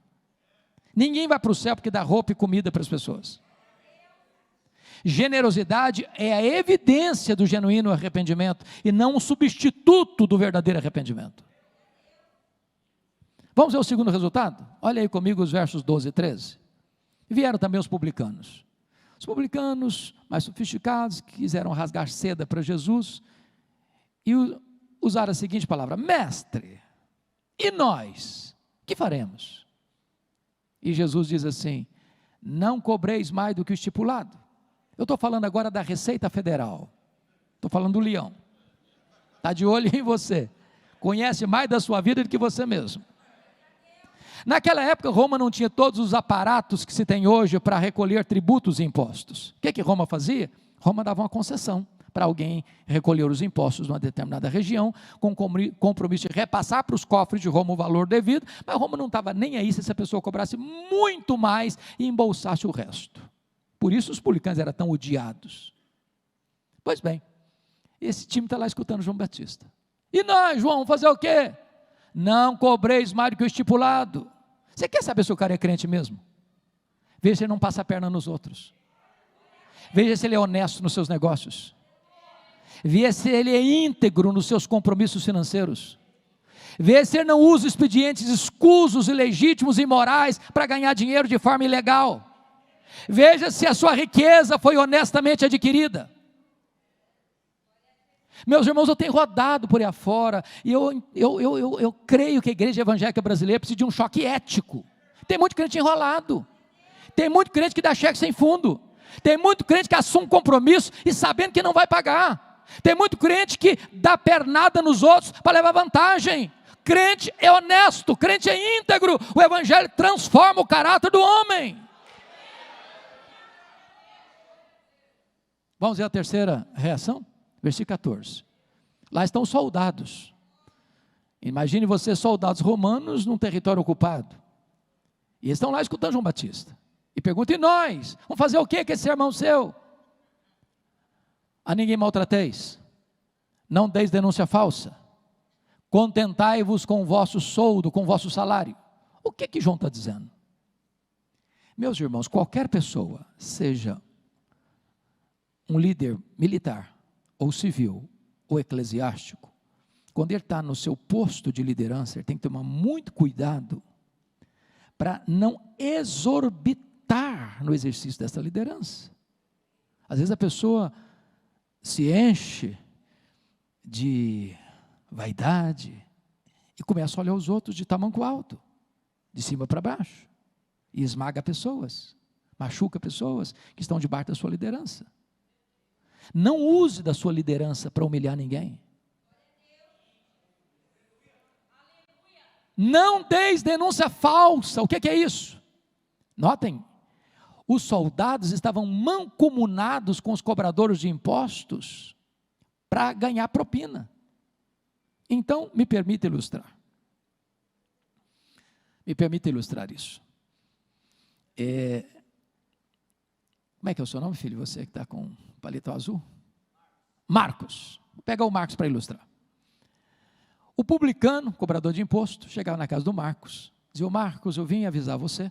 Speaker 1: Ninguém vai para o céu porque dá roupa e comida para as pessoas. Generosidade é a evidência do genuíno arrependimento e não um substituto do verdadeiro arrependimento. Vamos ver o segundo resultado? Olha aí comigo os versos 12 e 13. Vieram também os publicanos. Os publicanos mais sofisticados quiseram rasgar seda para Jesus e usaram a seguinte palavra: mestre, e nós? Que faremos? E Jesus diz assim: não cobreis mais do que o estipulado. Eu estou falando agora da Receita Federal, estou falando do leão, está de olho em você, conhece mais da sua vida do que você mesmo. Naquela época Roma não tinha todos os aparatos que se tem hoje para recolher tributos e impostos. O que Roma fazia? Roma dava uma concessão para alguém recolher os impostos numa determinada região, com compromisso de repassar para os cofres de Roma o valor devido, mas Roma não estava nem aí se essa pessoa cobrasse muito mais e embolsasse o resto. Por isso os publicanos eram tão odiados. Pois bem, esse time está lá escutando João Batista. E nós, João, fazer o quê? Não cobreis mais do que o estipulado. Você quer saber se o cara é crente mesmo? Veja se ele não passa a perna nos outros. Veja se ele é honesto nos seus negócios. Veja se ele é íntegro nos seus compromissos financeiros. Veja se ele não usa expedientes escusos, ilegítimos e imorais para ganhar dinheiro de forma ilegal. Veja se a sua riqueza foi honestamente adquirida. Meus irmãos, eu tenho rodado por aí afora, e eu creio que a igreja evangélica brasileira precisa de um choque ético. Tem muito crente enrolado, tem muito crente que dá cheque sem fundo, tem muito crente que assume compromisso e sabendo que não vai pagar, tem muito crente que dá pernada nos outros para levar vantagem. Crente é honesto, crente é íntegro, o evangelho transforma o caráter do homem. Vamos ver a terceira reação? Versículo 14. Lá estão os soldados. Imagine você, soldados romanos, num território ocupado. E eles estão lá escutando João Batista. E perguntam: e nós? Vamos fazer o que com esse sermão seu? A ninguém maltrateis. Não deis denúncia falsa. contentai-vos com o vosso soldo, com o vosso salário. O que João está dizendo? Meus irmãos, qualquer pessoa, seja um líder militar, ou civil, ou eclesiástico, quando ele está no seu posto de liderança, ele tem que tomar muito cuidado para não exorbitar no exercício dessa liderança. Às vezes a pessoa se enche de vaidade e começa a olhar os outros de tamanco alto, de cima para baixo, e esmaga pessoas, machuca pessoas que estão debaixo da sua liderança. Não use da sua liderança para humilhar ninguém. Não deis denúncia falsa. O que é isso? Notem, os soldados estavam mancomunados com os cobradores de impostos para ganhar propina. Então, me permita ilustrar. Me permita ilustrar isso. Como é que é o seu nome, filho? Você que está com palito azul? Marcos. Vou pegar o Marcos para ilustrar. O publicano, cobrador de imposto, chegava na casa do Marcos, dizia: "Ô Marcos, eu vim avisar você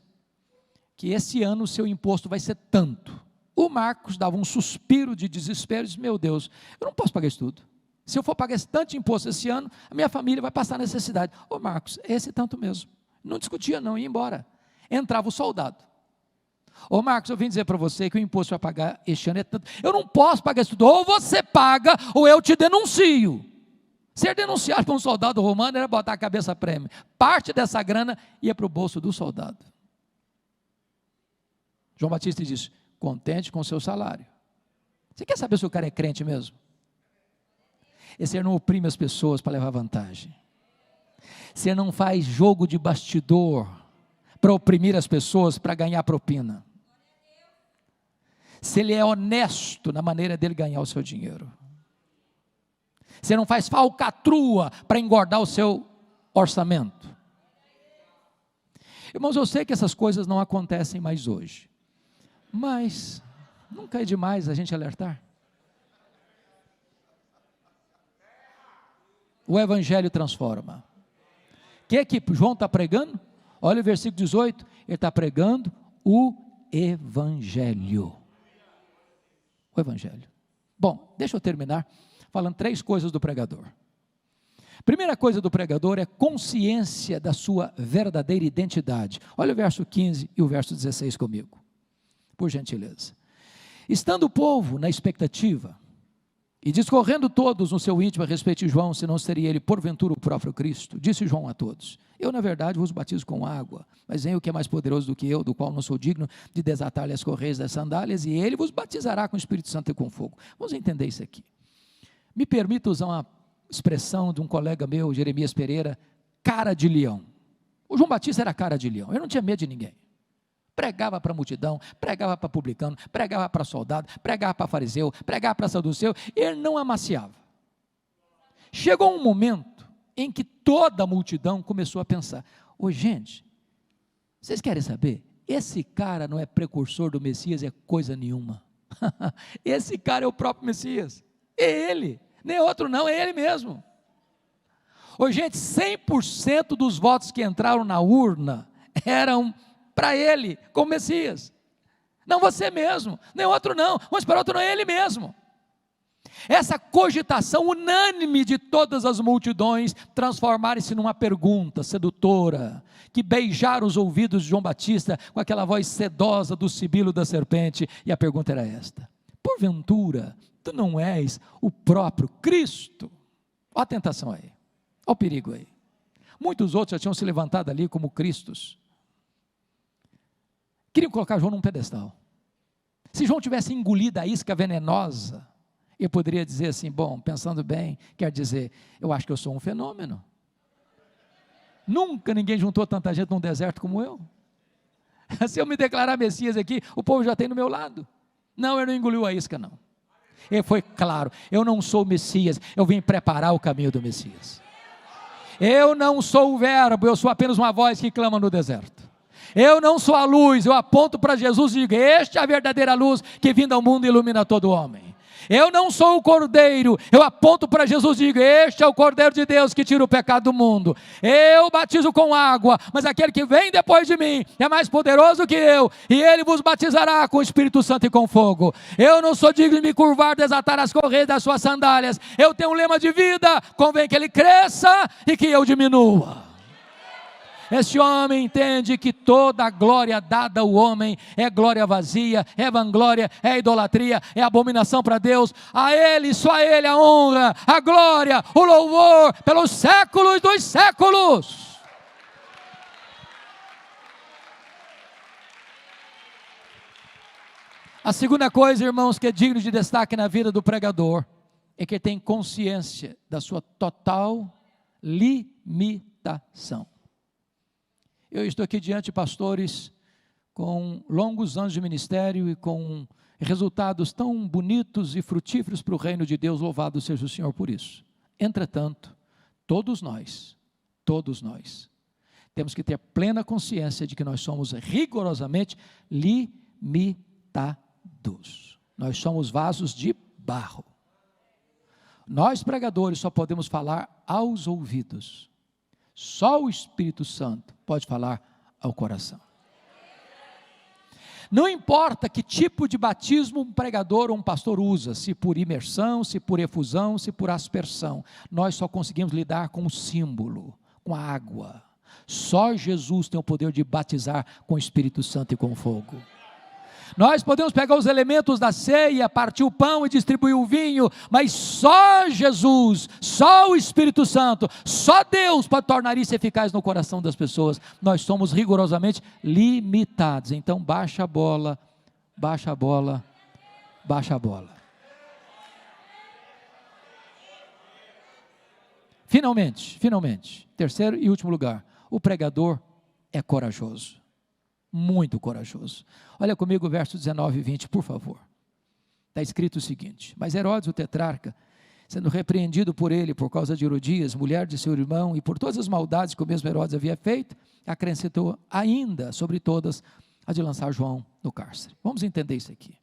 Speaker 1: que esse ano o seu imposto vai ser tanto." O Marcos dava um suspiro de desespero e disse: "Meu Deus, eu não posso pagar isso tudo. Se eu for pagar esse tanto de imposto esse ano, a minha família vai passar necessidade." "Ô Marcos, esse tanto mesmo." Não discutia não, ia embora. Entrava o soldado: "Ô Marcos, eu vim dizer para você que o imposto vai pagar este ano é tanto. Eu não posso pagar isso tudo. Ou você paga, ou eu te denuncio." Ser denunciado por um soldado romano era botar a cabeça a prêmio. Parte dessa grana ia para o bolso do soldado. João Batista disse: "Contente com o seu salário." Você quer saber se o cara é crente mesmo? Esse não oprime as pessoas para levar vantagem. Você não faz jogo de bastidor para oprimir as pessoas para ganhar propina. Se ele é honesto na maneira dele ganhar o seu dinheiro. Você não faz falcatrua para engordar o seu orçamento. Irmãos, eu sei que essas coisas não acontecem mais hoje, mas nunca é demais a gente alertar. O Evangelho transforma. O que é que João está pregando? Olha o versículo 18, ele está pregando o Evangelho. O Evangelho. Bom, deixa eu terminar falando 3 coisas do pregador. Primeira coisa do pregador é consciência da sua verdadeira identidade. Olha o verso 15 e o verso 16 comigo, por gentileza. Estando o povo na expectativa, e discorrendo todos no seu íntimo a respeito de João, se não seria ele porventura o próprio Cristo, disse João a todos: "Eu na verdade vos batizo com água, mas vem o que é mais poderoso do que eu, do qual não sou digno de desatar-lhe as correias das sandálias, e ele vos batizará com o Espírito Santo e com fogo." Vamos entender isso aqui. Me permita usar uma expressão de um colega meu, Jeremias Pereira: cara de leão. O João Batista era cara de leão, ele não tinha medo de ninguém. Pregava para a multidão, pregava para publicano, pregava para soldado, pregava para fariseu, pregava para saduceu, ele não amaciava. Chegou um momento em que toda a multidão começou a pensar: "Ô gente, vocês querem saber? Esse cara não é precursor do Messias, é coisa nenhuma." Esse cara é o próprio Messias, é ele, nem outro não, é ele mesmo. Ô gente, 100% dos votos que entraram na urna eram para ele, como Messias. Não você mesmo, nem outro não, vamos para outro não, é ele mesmo. Essa cogitação unânime de todas as multidões transformaram-se numa pergunta sedutora, que beijaram os ouvidos de João Batista com aquela voz sedosa do sibilo da serpente, e a pergunta era esta: "Porventura, tu não és o próprio Cristo?" Olha a tentação aí, olha o perigo aí. Muitos outros já tinham se levantado ali como Cristos. Queriam colocar João num pedestal. Se João tivesse engolido a isca venenosa, eu poderia dizer assim: bom, pensando bem, quer dizer, eu acho que eu sou um fenômeno. Nunca ninguém juntou tanta gente num deserto como eu. Se eu me declarar Messias aqui, o povo já tem do meu lado. Não, ele não engoliu a isca não. Ele foi claro: eu não sou o Messias, eu vim preparar o caminho do Messias. Eu não sou o verbo, eu sou apenas uma voz que clama no deserto. Eu não sou a luz, eu aponto para Jesus e digo: este é a verdadeira luz que vindo ao mundo ilumina todo homem. Eu não sou o cordeiro, eu aponto para Jesus e digo: este é o cordeiro de Deus que tira o pecado do mundo. Eu batizo com água, mas aquele que vem depois de mim é mais poderoso que eu, e ele vos batizará com o Espírito Santo e com fogo. Eu não sou digno de me curvar, desatar as correias das suas sandálias. Eu tenho um lema de vida: convém que ele cresça e que eu diminua. Este homem entende que toda a glória dada ao homem é glória vazia, é vanglória, é idolatria, é abominação para Deus. A ele, só a ele a honra, a glória, o louvor pelos séculos dos séculos. A segunda coisa, irmãos, que é digno de destaque na vida do pregador é que tem consciência da sua total limitação. Eu estou aqui diante de pastores com longos anos de ministério e com resultados tão bonitos e frutíferos para o reino de Deus, louvado seja o Senhor por isso. Entretanto, todos nós, temos que ter plena consciência de que nós somos rigorosamente limitados. Nós somos vasos de barro. Nós pregadores só podemos falar aos ouvidos. Só o Espírito Santo pode falar ao coração. Não importa que tipo de batismo um pregador ou um pastor usa, se por imersão, se por efusão, se por aspersão, nós só conseguimos lidar com o símbolo, com a água. Só Jesus tem o poder de batizar com o Espírito Santo e com fogo. Nós podemos pegar os elementos da ceia, partir o pão e distribuir o vinho, mas só Jesus, só o Espírito Santo, só Deus pode tornar isso eficaz no coração das pessoas. Nós somos rigorosamente limitados. Então baixa a bola, baixa a bola, baixa a bola. Finalmente, terceiro e último lugar, o pregador é corajoso. Muito corajoso. Olha comigo o verso 19 e 20, por favor. Está escrito o seguinte: mas Herodes, o tetrarca, sendo repreendido por ele por causa de Herodias, mulher de seu irmão, e por todas as maldades que o mesmo Herodes havia feito, acrescentou ainda sobre todas a de lançar João no cárcere. Vamos entender isso aqui.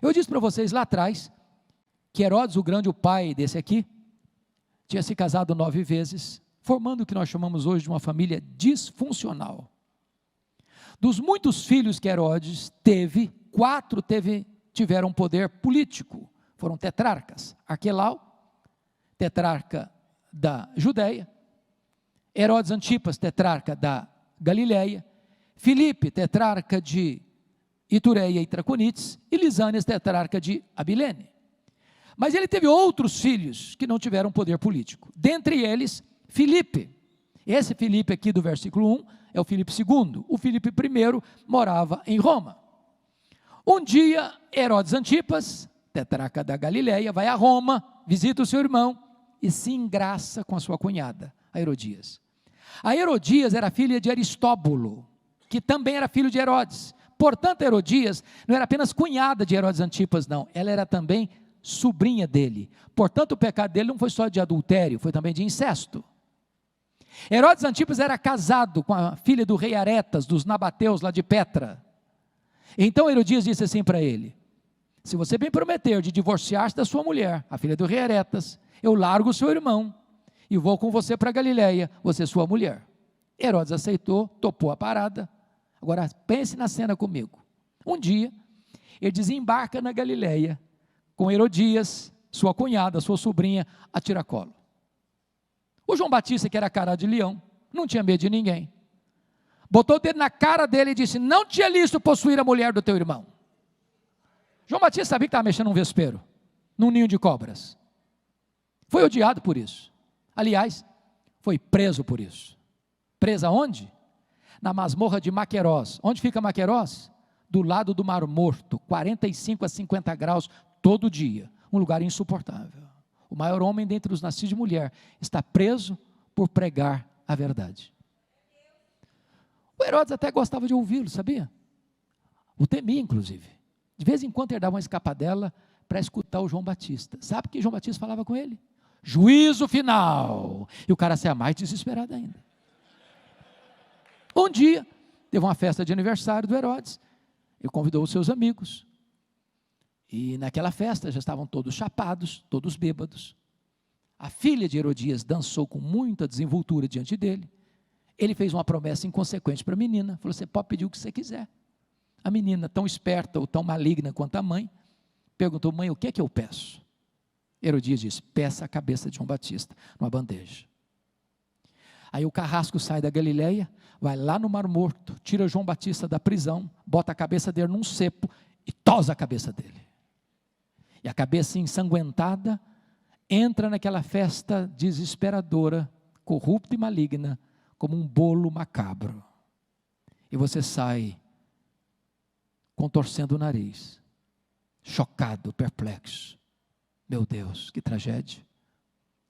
Speaker 1: Eu disse para vocês lá atrás que Herodes, o grande, o pai desse aqui, tinha se casado 9 vezes, formando o que nós chamamos hoje de uma família disfuncional. Dos muitos filhos que Herodes teve, 4 tiveram poder político, foram tetrarcas: Arquelau, tetrarca da Judeia; Herodes Antipas, tetrarca da Galileia; Filipe, tetrarca de Itureia e Traconites; e Lisânias, tetrarca de Abilene. Mas ele teve outros filhos que não tiveram poder político, dentre eles Filipe. Esse Filipe aqui do versículo 1 é o Filipe II. O Filipe I morava em Roma. Um dia, Herodes Antipas, tetrarca da Galileia, vai a Roma, visita o seu irmão e se engraça com a sua cunhada, a Herodias. A Herodias era filha de Aristóbulo, que também era filho de Herodes. Portanto, Herodias não era apenas cunhada de Herodes Antipas, não. Ela era também sobrinha dele. Portanto, o pecado dele não foi só de adultério, foi também de incesto. Herodes Antipas era casado com a filha do rei Aretas, dos nabateus lá de Petra. Então Herodias disse assim para ele: se você bem prometer de divorciar-se da sua mulher, a filha do rei Aretas, eu largo o seu irmão e vou com você para Galileia, você é sua mulher. Herodes aceitou, topou a parada. Agora pense na cena comigo. Um dia, ele desembarca na Galileia com Herodias, sua cunhada, sua sobrinha, a tiracolo. O João Batista, que era cara de leão, não tinha medo de ninguém, botou o dedo na cara dele e disse: não te é lícito possuir a mulher do teu irmão. João Batista sabia que estava mexendo num vespeiro, num ninho de cobras. Foi odiado por isso. Aliás, foi preso por isso. Preso aonde? Na masmorra de Maquerós. Onde fica Maquerós? Do lado do Mar Morto, 45 a 50 graus todo dia, um lugar insuportável. O maior homem dentre os nascidos de mulher está preso por pregar a verdade. O Herodes até gostava de ouvi-lo, sabia? O temia, inclusive. De vez em quando ele dava uma escapadela para escutar o João Batista. Sabe o que João Batista falava com ele? Juízo final. E o cara saia mais desesperado ainda. Um dia, teve uma festa de aniversário do Herodes. Ele convidou os seus amigos. E naquela festa já estavam todos chapados, todos bêbados. A filha de Herodias dançou com muita desenvoltura diante dele. Ele fez uma promessa inconsequente para a menina, falou: você pode pedir o que você quiser. A menina, tão esperta ou tão maligna quanto a mãe, perguntou: mãe, o que é que eu peço? Herodias disse: peça a cabeça de João Batista, numa bandeja. Aí o carrasco sai da Galileia, vai lá no Mar Morto, tira João Batista da prisão, bota a cabeça dele num cepo e tosa a cabeça dele. E a cabeça ensanguentada entra naquela festa desesperadora, corrupta e maligna, como um bolo macabro. E você sai contorcendo o nariz, chocado, perplexo. Meu Deus, que tragédia,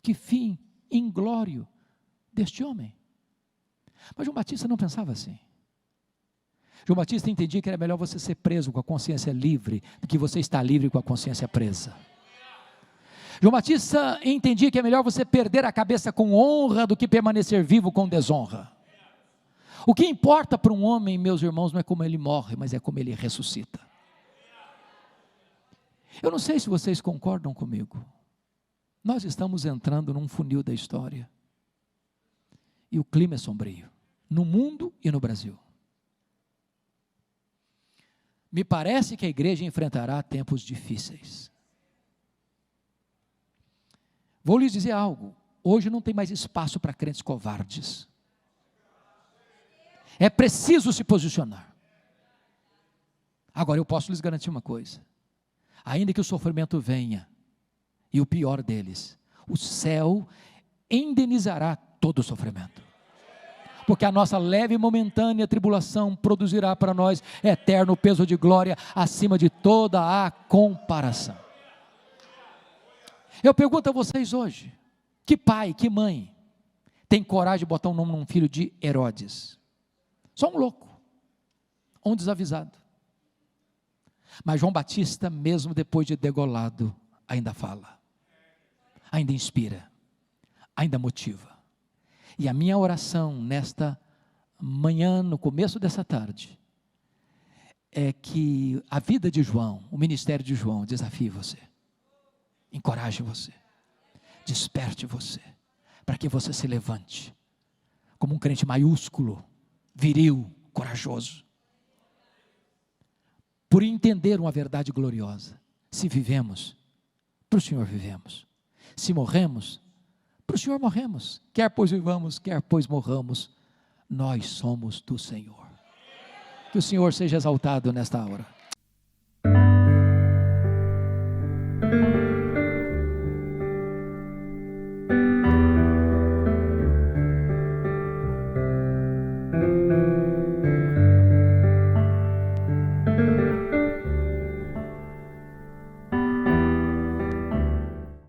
Speaker 1: que fim inglório deste homem. Mas João Batista não pensava assim. João Batista entendia que era melhor você ser preso com a consciência livre do que você estar livre com a consciência presa. João Batista entendia que é melhor você perder a cabeça com honra do que permanecer vivo com desonra. O que importa para um homem, meus irmãos, não é como ele morre, mas é como ele ressuscita. Eu não sei se vocês concordam comigo. Nós estamos entrando num funil da história. E o clima é sombrio, no mundo e no Brasil. Me parece que a igreja enfrentará tempos difíceis. Vou lhes dizer algo: hoje não tem mais espaço para crentes covardes. É preciso se posicionar. Agora eu posso lhes garantir uma coisa: ainda que o sofrimento venha, e o pior deles, o céu indenizará todo o sofrimento, porque a nossa leve e momentânea tribulação produzirá para nós eterno peso de glória acima de toda a comparação. Eu pergunto a vocês hoje: que pai, que mãe tem coragem de botar o nome num filho de Herodes? Só um louco, um desavisado. Mas João Batista, mesmo depois de degolado, ainda fala, ainda inspira, ainda motiva. E a minha oração nesta manhã, no começo dessa tarde, é que a vida de João, o ministério de João, desafie você, encoraje você, desperte você, para que você se levante, como um crente maiúsculo, viril, corajoso, por entender uma verdade gloriosa: se vivemos, para o Senhor vivemos; se morremos, para o Senhor morremos. Quer pois vivamos, quer pois morramos, nós somos do Senhor. Que o Senhor seja exaltado nesta hora.